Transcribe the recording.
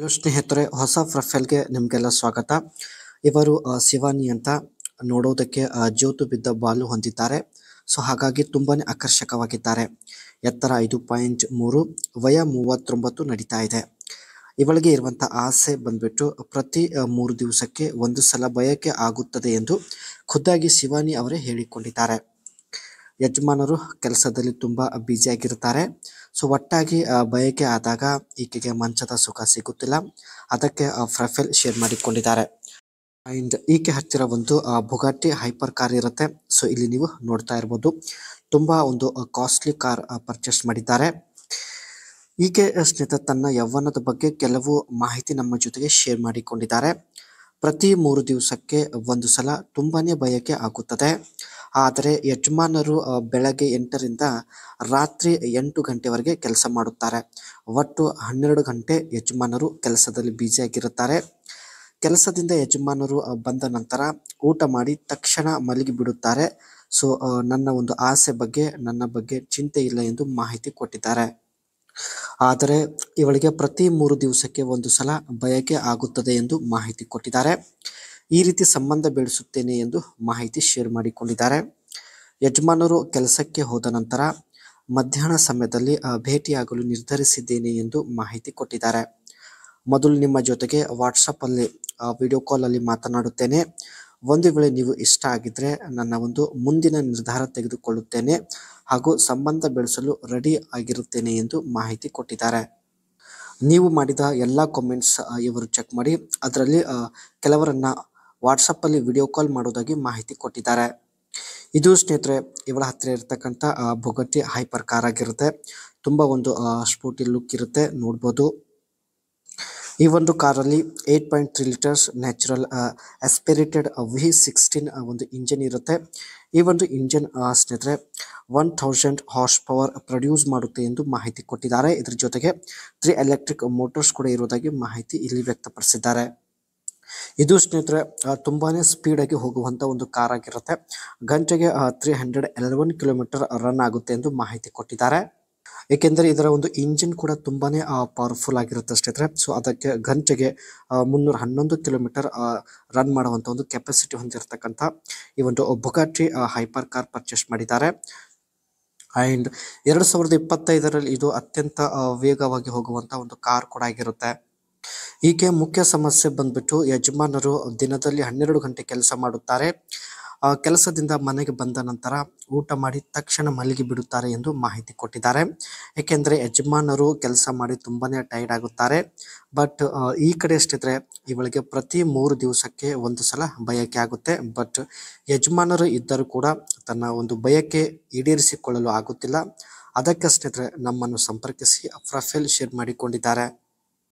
Hello ಸ್ನೇಹಿತರೆ, ಹೊಸ ಪ್ರೊಫೈಲ್ಗೆ ನಿಮಗೆಲ್ಲ ಸ್ವಾಗತ. ಇವರು ಶಿವಾನಿ ಅಂತ ನೋಡೋದಕ್ಕೆ ಜ್ಯೋತು ಬಿದ್ದ ಬಾಲು ಹೊಂದಿದ್ದಾರೆ. ಸೊ ಹಾಗಾಗಿ ತುಂಬಾನೇ ಆಕರ್ಷಕವಾಗಿದ್ದಾರೆ. ಎತ್ತರ 5.3, ವಯ 39 ನಡೀತಾ ಇದೆ. ಇವಳಿಗೆ ಇರುವಂಥ ಆಸೆ ಬಂದ್ಬಿಟ್ಟು ಪ್ರತಿ 3 ದಿವಸಕ್ಕೆ ಒಂದು ಸಲ ಬಯಕೆ ಆಗುತ್ತದೆ ಎಂದು ಖುದ್ದಾಗಿ ಶಿವಾನಿ ಅವರೇ ಹೇಳಿಕೊಂಡಿದ್ದಾರೆ. ಯಜಮಾನರು ಕೆಲಸದಲ್ಲಿ ತುಂಬಾ ಬ್ಯುಸಿಯಾಗಿರ್ತಾರೆ. ಸೊ ಒಟ್ಟಾಗಿ ಬಯಕೆ ಆದಾಗ ಈಕೆಗೆ ಮಂಚದ ಸುಖ ಸಿಗುತ್ತಿಲ್ಲ. ಅದಕ್ಕೆ ಪ್ರೊಫೈಲ್ ಶೇರ್ ಮಾಡಿಕೊಂಡಿದ್ದಾರೆ. ಅಂಡ್ ಈಕೆ ಹತ್ತಿರ ಒಂದು ಬುಗಾಟಿ ಹೈಪರ್ ಕಾರ್ ಇರುತ್ತೆ. ಸೊ ಇಲ್ಲಿ ನೀವು ನೋಡ್ತಾ ಇರ್ಬೋದು, ತುಂಬಾ ಒಂದು ಕಾಸ್ಟ್ಲಿ ಕಾರ್ ಪರ್ಚೇಸ್ ಮಾಡಿದ್ದಾರೆ. ಈಕೆ ಸ್ನೇಹಿತ ತನ್ನ ಯೌವನದ ಬಗ್ಗೆ ಕೆಲವು ಮಾಹಿತಿ ನಮ್ಮ ಜೊತೆಗೆ ಶೇರ್ ಮಾಡಿಕೊಂಡಿದ್ದಾರೆ. ಪ್ರತಿ 3 ದಿವಸಕ್ಕೆ ಒಂದು ಸಲ ತುಂಬಾನೇ ಬಯಕೆ ಆಗುತ್ತದೆ. ಆದರೆ ಯಜಮಾನರು ಬೆಳಗ್ಗೆ 8ರಿಂದ ರಾತ್ರಿ 8 ಗಂಟೆವರೆಗೆ ಕೆಲಸ ಮಾಡುತ್ತಾರೆ. ಒಟ್ಟು 12 ಗಂಟೆ ಯಜಮಾನರು ಕೆಲಸದಲ್ಲಿ ಬ್ಯುಸಿಯಾಗಿರುತ್ತಾರೆ. ಕೆಲಸದಿಂದ ಯಜಮಾನರು ಬಂದ ನಂತರ ಊಟ ಮಾಡಿ ತಕ್ಷಣ ಮಲಗಿ ಬಿಡುತ್ತಾರೆ. ಸೊ ನನ್ನ ಒಂದು ಆಸೆ ಬಗ್ಗೆ, ನನ್ನ ಬಗ್ಗೆ ಚಿಂತೆ ಇಲ್ಲ ಎಂದು ಮಾಹಿತಿ ಕೊಟ್ಟಿದ್ದಾರೆ. ಆದರೆ ಇವಳಿಗೆ ಪ್ರತಿ 3 ದಿವಸಕ್ಕೆ ಒಂದು ಸಲ ಬಯಕೆ ಆಗುತ್ತದೆ ಎಂದು ಮಾಹಿತಿ ಕೊಟ್ಟಿದ್ದಾರೆ. ಈ ರೀತಿ ಸಂಬಂಧ ಬೆಳೆಸುತ್ತೇನೆ ಎಂದು ಮಾಹಿತಿ ಶೇರ್ ಮಾಡಿಕೊಂಡಿದ್ದಾರೆ. ಯಜಮಾನರು ಕೆಲಸಕ್ಕೆ ಹೋದ ನಂತರ ಮಧ್ಯಾಹ್ನ ಸಮಯದಲ್ಲಿ ಭೇಟಿಯಾಗಲು ನಿರ್ಧರಿಸಿದ್ದೇನೆ ಎಂದು ಮಾಹಿತಿ ಕೊಟ್ಟಿದ್ದಾರೆ. ಮೊದಲು ನಿಮ್ಮ ಜೊತೆಗೆ ವಾಟ್ಸಪ್ ಅಲ್ಲಿ ವಿಡಿಯೋ ಕಾಲ್ ಅಲ್ಲಿ ಮಾತನಾಡುತ್ತೇನೆ. ಒಂದು ವೇಳೆ ನೀವು ಇಷ್ಟ ಆಗಿದ್ರೆ ನನ್ನ ಒಂದು ಮುಂದಿನ ನಿರ್ಧಾರ ತೆಗೆದುಕೊಳ್ಳುತ್ತೇನೆ ಹಾಗೂ ಸಂಬಂಧ ಬೆಳೆಸಲು ರೆಡಿ ಆಗಿರುತ್ತೇನೆ ಎಂದು ಮಾಹಿತಿ ಕೊಟ್ಟಿದ್ದಾರೆ. ನೀವು ಮಾಡಿದ ಎಲ್ಲ ಕಾಮೆಂಟ್ಸ್ ಇವರು ಚೆಕ್ ಮಾಡಿ ಅದರಲ್ಲಿ ಕೆಲವರನ್ನ ವಾಟ್ಸಪ್ ಅಲ್ಲಿ ವಿಡಿಯೋ ಕಾಲ್ ಮಾಡೋದಾಗಿ ಮಾಹಿತಿ ಕೊಟ್ಟಿದ್ದಾರೆ. ಇದು ಸ್ನೇಹಿತರೆ ಇವಳ ಹತ್ತಿರ ಇರತಕ್ಕಂಥ ಬುಗಟ್ಟಿ ಹೈಪರ್ ಕಾರ್ ಆಗಿರುತ್ತೆ. ತುಂಬಾ ಒಂದು ಸ್ಪೋರ್ಟಿ ಲುಕ್ ಇರುತ್ತೆ, ನೋಡ್ಬೋದು. ಈ ಒಂದು ಕಾರಲ್ಲಿ 8.3 ಲೀಟರ್ಸ್ ನ್ಯಾಚುರಲ್ ಆಸ್ಪಿರೇಟೆಡ್ V16 ಒಂದು ಇಂಜಿನ್ ಇರುತ್ತೆ. ಈ ಒಂದು ಇಂಜಿನ್ ಸ್ನೇಹಿತರೆ 1000 ಹಾರ್ಸ್ ಪವರ್ ಪ್ರೊಡ್ಯೂಸ್ ಮಾಡುತ್ತೆ ಎಂದು ಮಾಹಿತಿ ಕೊಟ್ಟಿದ್ದಾರೆ. ಇದರ ಜೊತೆಗೆ 3 ಎಲೆಕ್ಟ್ರಿಕ್ ಮೋಟರ್ಸ್ ಕೂಡ ಇರುವುದಾಗಿ ಮಾಹಿತಿ ಇಲ್ಲಿ ವ್ಯಕ್ತಪಡಿಸಿದ್ದಾರೆ. ಇದು ಸ್ನೇಹಿತರೆ ತುಂಬಾನೇ ಸ್ಪೀಡ್ ಆಗಿ ಹೋಗುವಂತ ಒಂದು ಕಾರ್ ಆಗಿರುತ್ತೆ. ಗಂಟೆಗೆ 311 ಕಿಲೋಮೀಟರ್ ರನ್ ಆಗುತ್ತೆ ಎಂದು ಮಾಹಿತಿ ಕೊಟ್ಟಿದ್ದಾರೆ. ಏಕೆಂದರೆ ಇದರ ಒಂದು ಇಂಜಿನ್ ಕೂಡ ತುಂಬಾನೇ ಪವರ್ಫುಲ್ ಆಗಿರುತ್ತೆ ಸ್ನೇಹಿತರೆ. ಸೊ ಅದಕ್ಕೆ ಗಂಟೆಗೆ 311 ಕಿಲೋಮೀಟರ್ ರನ್ ಮಾಡುವಂತ ಒಂದು ಕೆಪಾಸಿಟಿ ಹೊಂದಿರತಕ್ಕಂಥ ಈ ಒಂದು ಬುಗಾಟಿ ಹೈಪರ್ ಕಾರ್ ಪರ್ಚೇಸ್ ಮಾಡಿದ್ದಾರೆ. ಅಂಡ್ 2025ರಲ್ಲಿ ಇದು ಅತ್ಯಂತ ವೇಗವಾಗಿ ಹೋಗುವಂತ ಒಂದು ಕಾರ್ ಕೂಡ ಆಗಿರುತ್ತೆ. ಈಕೆ ಮುಖ್ಯ ಸಮಸ್ಯೆ ಬಂದ್ಬಿಟ್ಟು ಯಜಮಾನರು ದಿನದಲ್ಲಿ 12 ಗಂಟೆ ಕೆಲಸ ಮಾಡುತ್ತಾರೆ. ಕೆಲಸದಿಂದ ಮನೆಗೆ ಬಂದ ನಂತರ ಊಟ ಮಾಡಿ ತಕ್ಷಣ ಮಲಗಿ ಬಿಡುತ್ತಾರೆ ಎಂದು ಮಾಹಿತಿ ಕೊಟ್ಟಿದ್ದಾರೆ. ಏಕೆಂದರೆ ಯಜಮಾನರು ಕೆಲಸ ಮಾಡಿ ತುಂಬಾನೇ ಟೈರ್ಡ್ ಆಗುತ್ತಾರೆ. ಬಟ್ ಈ ಕಡೆ ಎಷ್ಟಿದ್ರೆ ಇವಳಿಗೆ ಪ್ರತಿ 3 ದಿವಸಕ್ಕೆ ಒಂದು ಸಲ ಬಯಕೆ ಆಗುತ್ತೆ. ಬಟ್ ಯಜಮಾನರು ಇದ್ದರೂ ಕೂಡ ತನ್ನ ಒಂದು ಬಯಕೆ ಈಡೇರಿಸಿಕೊಳ್ಳಲು ಆಗುತ್ತಿಲ್ಲ. ಅದಕ್ಕೆ ಸ್ನೇಹಿತರೆ ನಮ್ಮನ್ನು ಸಂಪರ್ಕಿಸಿ ಪ್ರೊಫೈಲ್ ಶೇರ್ ಮಾಡಿಕೊಂಡಿದ್ದಾರೆ.